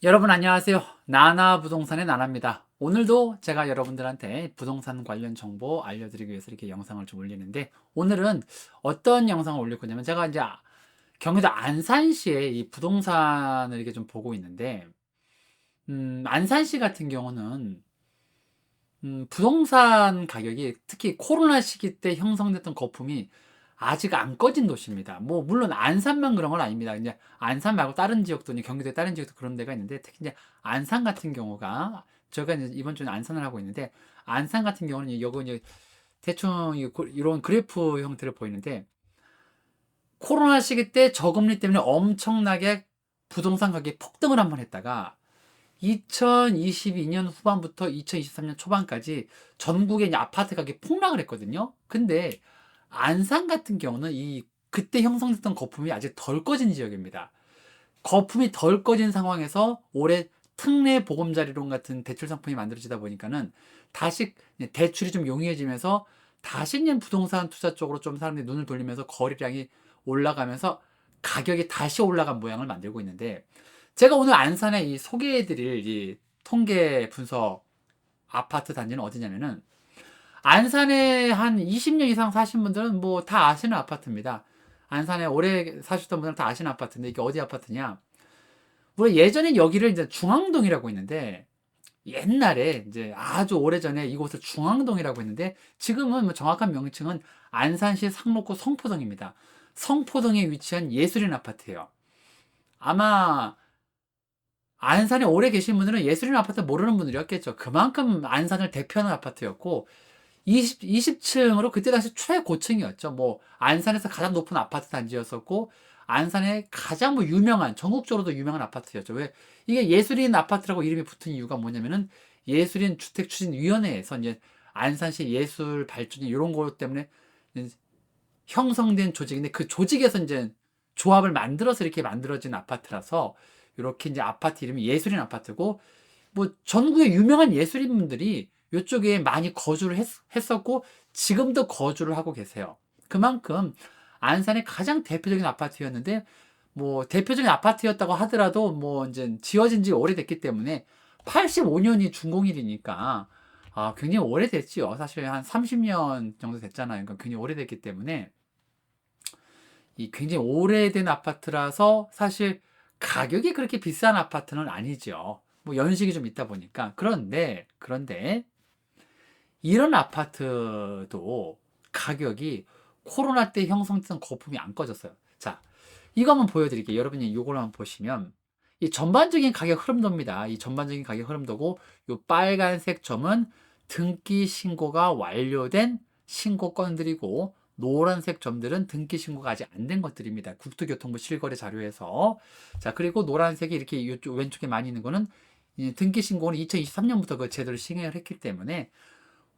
여러분 안녕하세요. 나나부동산의 나나입니다. 오늘도 제가 여러분들한테 부동산 관련 정보 알려드리기 위해서 이렇게 영상을 좀 올리는데, 오늘은 어떤 영상을 올릴 거냐면, 제가 이제 경기도 안산시에 이 부동산을 이렇게 좀 보고 있는데, 안산시 같은 경우는 부동산 가격이 특히 코로나 시기 때 형성됐던 거품이 아직 안 꺼진 도시입니다. 뭐 물론 안산만 그런 건 아닙니다. 이제 안산 말고 다른 지역도, 이제 경기도의 다른 지역도 그런 데가 있는데, 특히 이제 안산 같은 경우가, 제가 이제 이번 주에 안산을 하고 있는데, 안산 같은 경우는 여기 이제 대충 이런 그래프 형태를 보이는데, 코로나 시기 때 저금리 때문에 엄청나게 부동산 가격이 폭등을 한번 했다가 2022년 후반부터 2023년 초반까지 전국의 이제 아파트 가격이 폭락을 했거든요. 근데 안산 같은 경우는 그때 형성됐던 거품이 아직 덜 꺼진 지역입니다. 거품이 덜 꺼진 상황에서 올해 특례 보금자리론 같은 대출 상품이 만들어지다 보니까는 다시 대출이 좀 용이해지면서 다시 이제 부동산 투자 쪽으로 좀 사람들이 눈을 돌리면서 거래량이 올라가면서 가격이 다시 올라간 모양을 만들고 있는데, 제가 오늘 안산에 소개해드릴 이 통계 분석 아파트 단지는 어디냐면은, 안산에 한 20년 이상 사신 분들은 뭐 다 아시는 아파트입니다. 안산에 오래 사셨던 분들은 다 아시는 아파트인데, 이게 어디 아파트냐? 우리 예전에 여기를 이제 중앙동이라고 했는데, 옛날에 이제 아주 오래전에 이곳을 중앙동이라고 했는데, 지금은 뭐 정확한 명칭은 안산시 상록구 성포동입니다. 성포동에 위치한 예술인 아파트예요. 아마 안산에 오래 계신 분들은 예술인 아파트 모르는 분들이었겠죠. 그만큼 안산을 대표하는 아파트였고, 20층으로 그때 당시 최고층이었죠. 뭐 안산에서 가장 높은 아파트 단지였었고, 안산의 가장 뭐 유명한, 전국적으로도 유명한 아파트였죠. 왜 이게 예술인 아파트라고 이름이 붙은 이유가 뭐냐면은, 예술인 주택추진위원회에서 이제 안산시 예술 발전이 이런 것 때문에 형성된 조직인데, 그 조직에서 이제 조합을 만들어서 이렇게 만들어진 아파트라서 이렇게 이제 아파트 이름이 예술인 아파트고, 뭐 전국의 유명한 예술인 분들이 이쪽에 많이 거주를 했었고, 지금도 거주를 하고 계세요. 그만큼 안산의 가장 대표적인 아파트였는데, 뭐 대표적인 아파트였다고 하더라도 뭐 이제 지어진 지 오래됐기 때문에, 85년이 준공일이니까 굉장히 오래됐지요. 사실 한 30년 정도 됐잖아요. 그러니까 굉장히 오래됐기 때문에 이 굉장히 오래된 아파트라서 사실 가격이 그렇게 비싼 아파트는 아니죠. 뭐 연식이 좀 있다 보니까. 그런데 이런 아파트도 가격이 코로나 때 형성된 거품이 안 꺼졌어요. 자, 이거 한번 보여드릴게요. 여러분이 이걸 한번 보시면, 이 전반적인 가격 흐름도입니다. 이 전반적인 가격 흐름도고, 이 빨간색 점은 등기 신고가 완료된 신고 건들이고, 노란색 점들은 등기 신고가 아직 안 된 것들입니다. 국토교통부 실거래 자료에서. 자, 그리고 노란색이 이렇게 이쪽 왼쪽에 많이 있는 거는, 등기 신고는 2023년부터 그 제도를 시행을 했기 때문에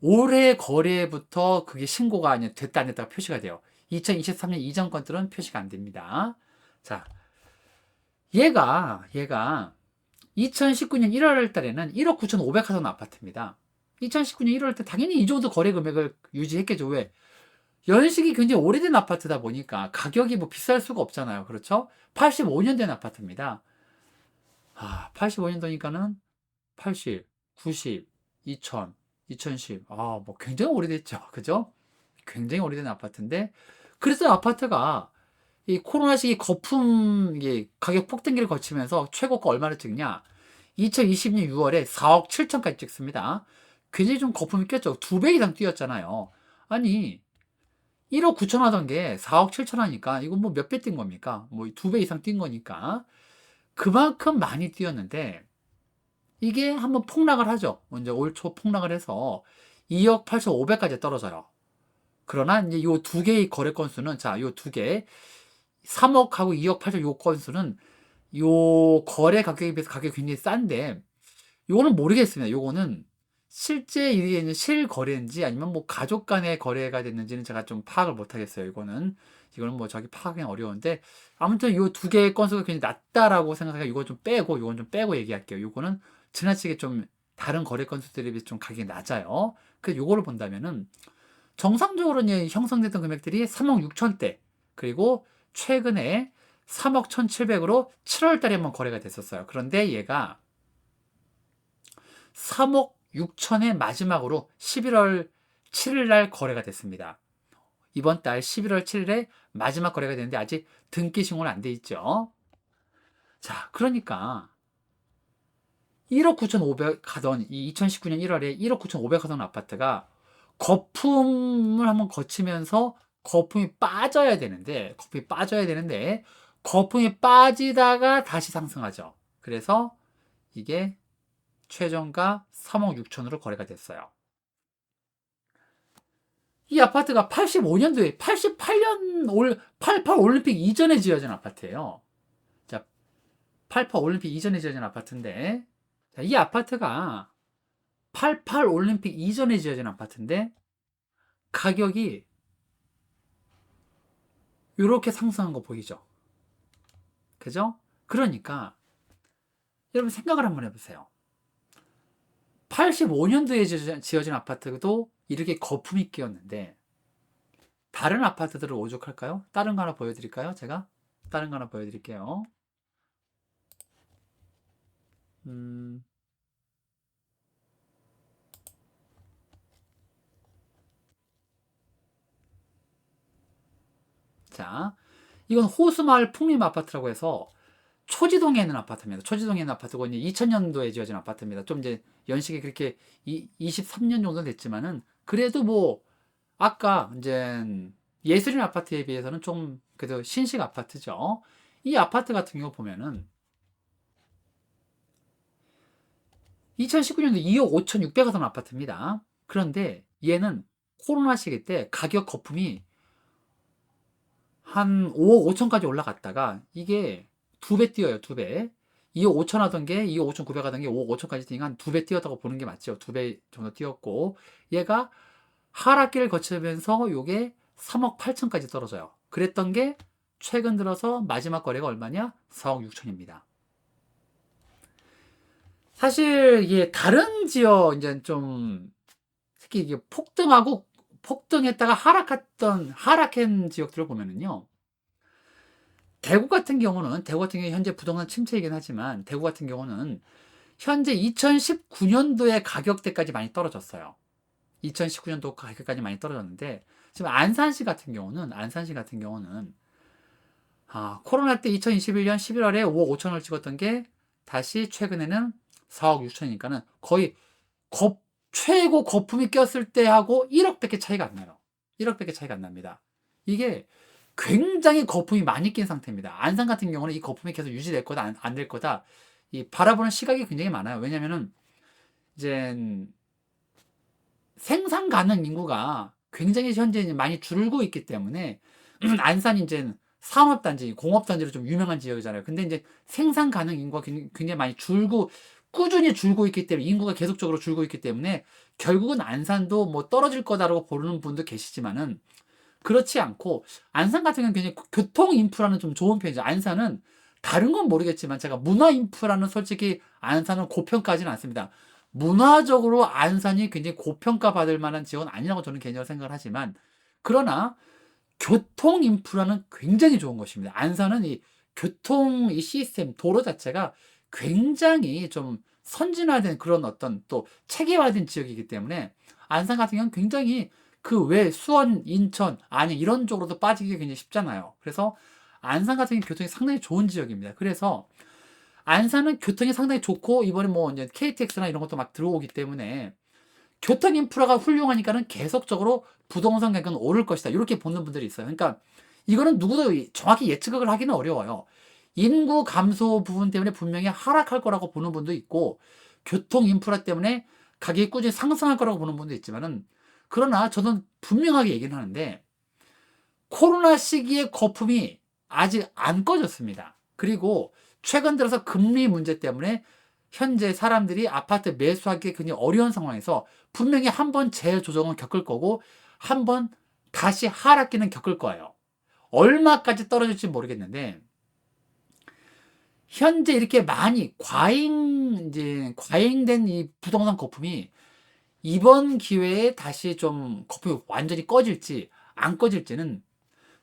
올해 거래부터 그게 신고가 아니 됐다 안 됐다 표시가 돼요. 2023년 이전 건들은 표시가 안 됩니다. 자, 얘가 2019년 1월 달에는 1억 9,500 하던 아파트입니다. 2019년 1월 때 당연히 이 정도 거래 금액을 유지했겠죠. 왜? 연식이 굉장히 오래된 아파트다 보니까 가격이 뭐 비쌀 수가 없잖아요. 그렇죠? 85년 된 아파트입니다. 85년도니까는 80, 90, 2000, 2010. 뭐 굉장히 오래됐죠. 그죠? 굉장히 오래된 아파트인데, 그래서 아파트가 이 코로나 시기 거품 이게 가격 폭등기를 거치면서 최고가 얼마를 찍냐? 2020년 6월에 4억 7천까지 찍습니다. 굉장히 좀 거품이 꼈죠. 2배 이상 뛰었잖아요. 아니, 1억 9천 하던 게 4억 7천 하니까 이건 뭐 몇 배 뛴 겁니까? 뭐 2배 이상 뛴 거니까 그만큼 많이 뛰었는데, 이게 한번 폭락을 하죠. 먼저 올 초 폭락을 해서 2억 8,500까지 떨어져요. 그러나 이제 요 두 개의 거래 건수는, 자, 요 두 개, 3억하고 2억 8천 요 건수는 요 거래 가격에 비해서 가격이 굉장히 싼데, 요거는 모르겠습니다. 요거는 실제 이게 있는 실거래인지 아니면 뭐 가족 간의 거래가 됐는지는 제가 좀 파악을 못 하겠어요. 이거는 뭐 저기 파악이 어려운데, 아무튼 요 두 개의 건수가 굉장히 낮다라고 생각해요. 요건 좀 빼고 얘기할게요. 요거는 지나치게 좀 다른 거래 건수들에 비해서 좀 가격이 낮아요. 그래서 요거를 본다면은 정상적으로 이제 형성됐던 금액들이 3억 6천대, 그리고 최근에 3억 1,700으로 7월 달에 한번 거래가 됐었어요. 그런데 얘가 3억 6천에 마지막으로 11월 7일 날 거래가 됐습니다. 이번 달 11월 7일에 마지막 거래가 됐는데 아직 등기 신고는 안 돼 있죠. 자, 그러니까 1억 9,500 하던 이 2019년 1월에 1억 9,500 하던 아파트가 거품을 한번 거치면서 거품이 빠져야 되는데 거품이 빠지다가 다시 상승하죠. 그래서 이게 최저가 3억 6천으로 거래가 됐어요. 이 아파트가 85년도에 88 올림픽 이전에 지어진 아파트예요. 자, 88 올림픽 이전에 지어진 아파트인데, 자, 이 아파트가 88 올림픽 이전에 지어진 아파트인데 가격이 이렇게 상승한 거 보이죠? 그죠? 그러니까 여러분 생각을 한번 해보세요. 85년도에 지어진 아파트도 이렇게 거품이 끼었는데 다른 아파트들은 오죽할까요? 다른 거 하나 보여드릴까요? 제가 다른 거 하나 보여드릴게요. 자, 이건 호수마을 풍림 아파트라고 해서 초지동에 있는 아파트입니다. 초지동에 있는 아파트고 이제 2000년도에 지어진 아파트입니다. 좀 이제 연식이 그렇게 23년 정도 됐지만은 그래도 뭐 아까 이제 예술인 아파트에 비해서는 좀 그래도 신식 아파트죠. 이 아파트 같은 경우 보면은 2019년도 2억 5,600 하던 아파트입니다. 그런데 얘는 코로나 시기 때 가격 거품이 한 5억 5천까지 올라갔다가 이게 두 배 뛰어요, 두 배. 2억 5천 하던 게 2억 5천 9백 하던 게 5억 5천까지 뛰니까 한 두 배 뛰었다고 보는 게 맞죠. 두 배 정도 뛰었고 얘가 하락기를 거치면서 요게 3억 8천까지 떨어져요. 그랬던 게 최근 들어서 마지막 거래가 얼마냐? 4억 6천입니다. 사실 이게 다른 지역 이제 좀 특히 이게 폭등했다가 하락한 지역들을 보면은요. 대구 같은 경우는 현재 부동산 침체이긴 하지만 대구 같은 경우는 현재 2019년도의 가격대까지 많이 떨어졌어요. 2019년도 가격까지 많이 떨어졌는데 지금 안산시 같은 경우는 코로나 때 2021년 11월에 5억 5천을 찍었던 게 다시 최근에는 4억 6천이니까는 거의 최고 거품이 꼈을 때하고 1억밖에 차이가 안 나요. 1억밖에 차이가 안 납니다. 이게 굉장히 거품이 많이 낀 상태입니다. 안산 같은 경우는 이 거품이 계속 유지될 거다, 안 될 거다. 이 바라보는 시각이 굉장히 많아요. 왜냐면은 이제 생산 가능 인구가 굉장히 현재 많이 줄고 있기 때문에 안산이 이제 산업단지, 공업단지로 좀 유명한 지역이잖아요. 근데 이제 생산 가능 인구가 굉장히 많이 꾸준히 줄고 있기 때문에 인구가 계속적으로 줄고 있기 때문에 결국은 안산도 뭐 떨어질 거다라고 보는 분도 계시지만은 그렇지 않고 안산 같은 경우는 굉장히 교통 인프라는 좀 좋은 편이죠. 안산은 다른 건 모르겠지만 제가 문화 인프라는 솔직히 안산은 고평가하지는 않습니다. 문화적으로 안산이 굉장히 고평가 받을 만한 지역은 아니라고 저는 개인적으로 생각을 하지만 그러나 교통 인프라는 굉장히 좋은 것입니다. 안산은 이 교통 이 시스템 도로 자체가 굉장히 좀 선진화된 그런 어떤 또 체계화된 지역이기 때문에 안산 같은 경우는 굉장히 그 외 수원, 인천, 안양 이런 쪽으로도 빠지기 굉장히 쉽잖아요. 그래서 안산 같은 경우 교통이 상당히 좋은 지역입니다. 그래서 안산은 교통이 상당히 좋고 이번에 뭐 이제 KTX나 이런 것도 막 들어오기 때문에 교통 인프라가 훌륭하니까는 계속적으로 부동산 가격은 오를 것이다. 이렇게 보는 분들이 있어요. 그러니까 이거는 누구도 정확히 예측을 하기는 어려워요. 인구 감소 부분 때문에 분명히 하락할 거라고 보는 분도 있고 교통 인프라 때문에 가격이 꾸준히 상승할 거라고 보는 분도 있지만은 그러나 저는 분명하게 얘기는 하는데 코로나 시기의 거품이 아직 안 꺼졌습니다. 그리고 최근 들어서 금리 문제 때문에 현재 사람들이 아파트 매수하기 굉장히 어려운 상황에서 분명히 한번 재조정은 겪을 거고 한번 다시 하락기는 겪을 거예요. 얼마까지 떨어질지 모르겠는데 현재 이렇게 많이 과잉된 이 부동산 거품이 이번 기회에 다시 좀 거품이 완전히 꺼질지 안 꺼질지는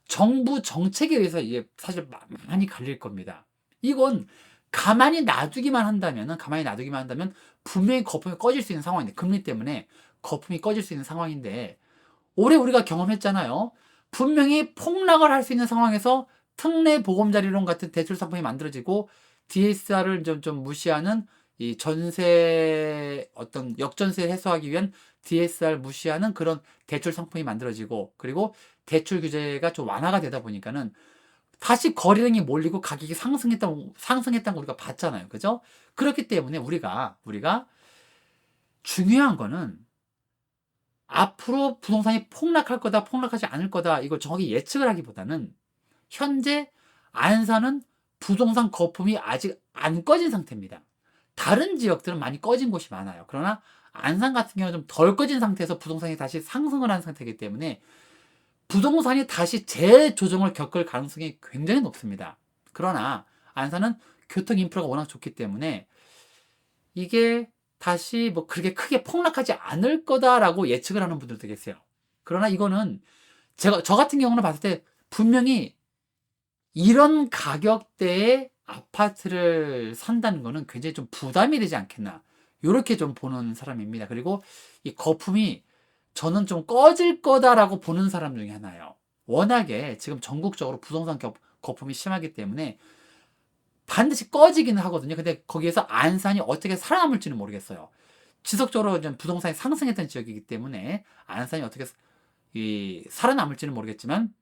정부 정책에 의해서 이게 사실 많이 갈릴 겁니다. 이건 가만히 놔두기만 한다면 분명히 거품이 꺼질 수 있는 상황인데, 금리 때문에 거품이 꺼질 수 있는 상황인데, 올해 우리가 경험했잖아요. 분명히 폭락을 할 수 있는 상황에서 특례 보금자리론 같은 대출 상품이 만들어지고, DSR을 좀 무시하는 이 전세 어떤 역전세 해소하기 위한 DSR 무시하는 그런 대출 상품이 만들어지고, 그리고 대출 규제가 좀 완화가 되다 보니까는 다시 거래량이 몰리고 가격이 상승했다는 거 우리가 봤잖아요. 그죠? 그렇기 때문에 우리가 중요한 거는 앞으로 부동산이 폭락할 거다, 폭락하지 않을 거다, 이걸 정확히 예측을 하기보다는 현재 안산은 부동산 거품이 아직 안 꺼진 상태입니다. 다른 지역들은 많이 꺼진 곳이 많아요. 그러나 안산 같은 경우는 좀 덜 꺼진 상태에서 부동산이 다시 상승을 한 상태이기 때문에 부동산이 다시 재조정을 겪을 가능성이 굉장히 높습니다. 그러나 안산은 교통 인프라가 워낙 좋기 때문에 이게 다시 뭐 그렇게 크게 폭락하지 않을 거다라고 예측을 하는 분들도 계세요. 그러나 이거는 저 같은 경우는 봤을 때 분명히 이런 가격대의 아파트를 산다는 거는 굉장히 좀 부담이 되지 않겠나, 요렇게 좀 보는 사람입니다. 그리고 이 거품이 저는 좀 꺼질 거다라고 보는 사람 중에 하나예요. 워낙에 지금 전국적으로 부동산 거품이 심하기 때문에 반드시 꺼지기는 하거든요. 근데 거기에서 안산이 어떻게 살아남을지는 모르겠어요. 지속적으로 좀 부동산이 상승했던 지역이기 때문에 안산이 어떻게 살아남을지는 모르겠지만,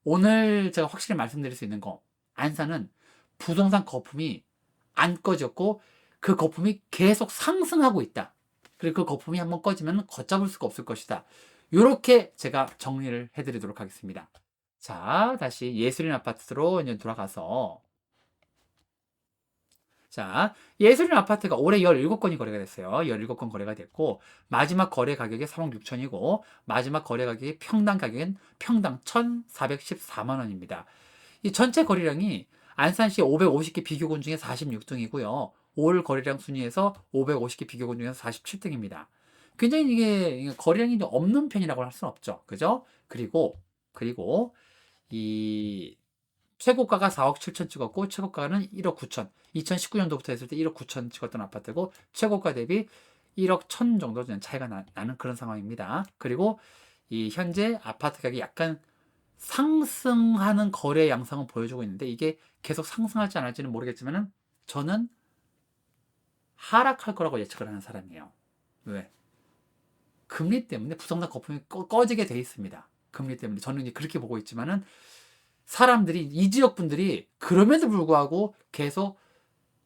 오늘 제가 확실히 말씀드릴 수 있는 거, 안산은 부동산 거품이 안 꺼졌고 그 거품이 계속 상승하고 있다. 그리고 그 거품이 한번 꺼지면 걷잡을 수가 없을 것이다. 이렇게 제가 정리를 해드리도록 하겠습니다. 자, 다시 예술인 아파트로 이제 돌아가서, 자, 예술인 아파트가 올해 17건이 거래가 됐어요. 17건 거래가 됐고, 마지막 거래 가격이 3억 6천이고, 마지막 거래 가격이 평당 가격은 평당 1,414만 원입니다. 이 전체 거래량이 안산시 550개 비교군 중에 46등이고요. 올 거래량 순위에서 550개 비교군 중에서 47등입니다. 굉장히 이게 거래량이 좀 없는 편이라고 할 수는 없죠. 그죠? 그리고 이 최고가가 4억 7천 찍었고, 최고가는 1억 9천. 2019년도부터 했을 때 1억 9천 찍었던 아파트고, 최고가 대비 1억 1천 정도 차이가 나는 그런 상황입니다. 그리고 이 현재 아파트 가격이 약간 상승하는 거래 양상을 보여주고 있는데, 이게 계속 상승할지 안 할지는 모르겠지만은 저는 하락할 거라고 예측을 하는 사람이에요. 왜? 금리 때문에 부동산 거품이 꺼지게 돼 있습니다. 금리 때문에 저는 이제 그렇게 보고 있지만은, 사람들이, 이 지역 분들이 그럼에도 불구하고 계속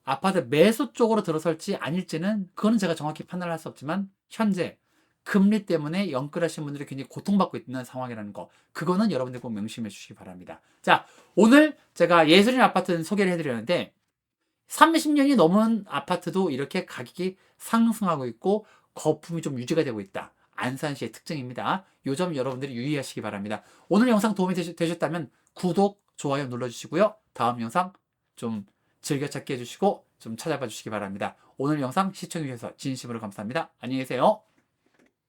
아파트 매수 쪽으로 들어설지 아닐지는 그거는 제가 정확히 판단할 수 없지만, 현재 금리 때문에 영끌하신 분들이 굉장히 고통받고 있는 상황이라는 거, 그거는 여러분들 꼭 명심해 주시기 바랍니다. 자, 오늘 제가 예술인 아파트 소개를 해드렸는데, 30년이 넘은 아파트도 이렇게 가격이 상승하고 있고 거품이 좀 유지가 되고 있다. 안산시의 특징입니다. 요 점 여러분들이 유의하시기 바랍니다. 오늘 영상 도움이 되셨다면 구독, 좋아요 눌러주시고요. 다음 영상 좀 즐겨찾기 해주시고 좀 찾아봐 주시기 바랍니다. 오늘 영상 시청해주셔서 진심으로 감사합니다. 안녕히 계세요.